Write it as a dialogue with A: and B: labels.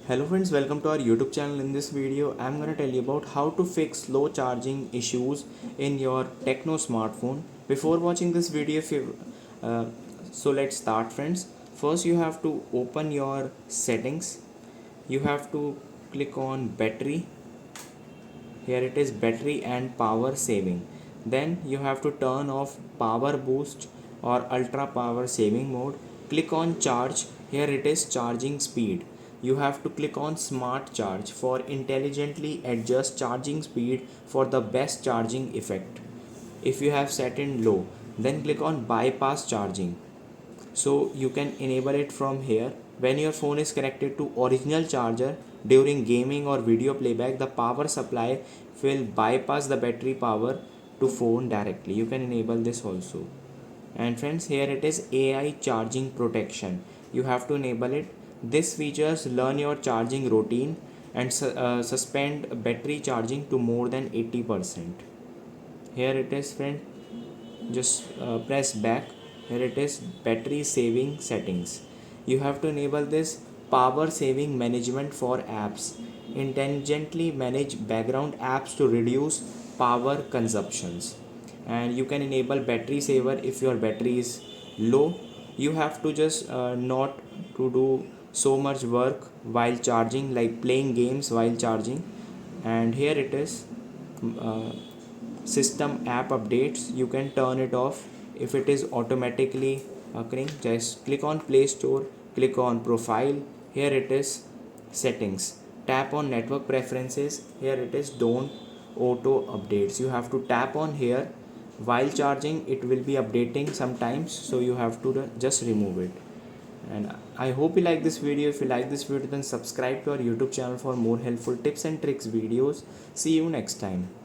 A: Hello friends, welcome to our YouTube channel. In this video, I'm going to tell you about how to fix slow charging issues in your Tecno smartphone. Before watching this video, if you uh, so let's start friends. First you have to open your settings. You have to click on battery. Here it is battery and power saving. Then you have to turn off power boost or ultra power saving mode. Click on charge. Here it is charging speed. You have to click on smart charge for intelligently adjust charging speed for the best charging effect. If you have set in low, then click on bypass charging, so you can enable it from here. When your phone is connected to original charger during gaming or video playback, the power supply will bypass the battery power to phone directly. You can enable this also. And friends, here it is AI charging protection. You have to enable it. This features learn your charging routine and suspend battery charging to more than 80%. Here it is friend, just press back. Here it is battery saving settings. You have to enable this power saving management for apps. Intelligently manage background apps to reduce power consumptions. And you can enable battery saver if your battery is low. You have to just not to do so much work while charging, like playing games while charging. And here it is uh, system app updates. You can turn it off if it is automatically occurring. Just click on Play Store, click on profile. Here it is settings, tap on network preferences. Here it is don't auto updates. You have to tap on here. While charging it will be updating sometimes, so you have to just remove it. And I hope you like this video. If you like this video, then subscribe to our YouTube channel for more helpful tips and tricks videos. See you next time.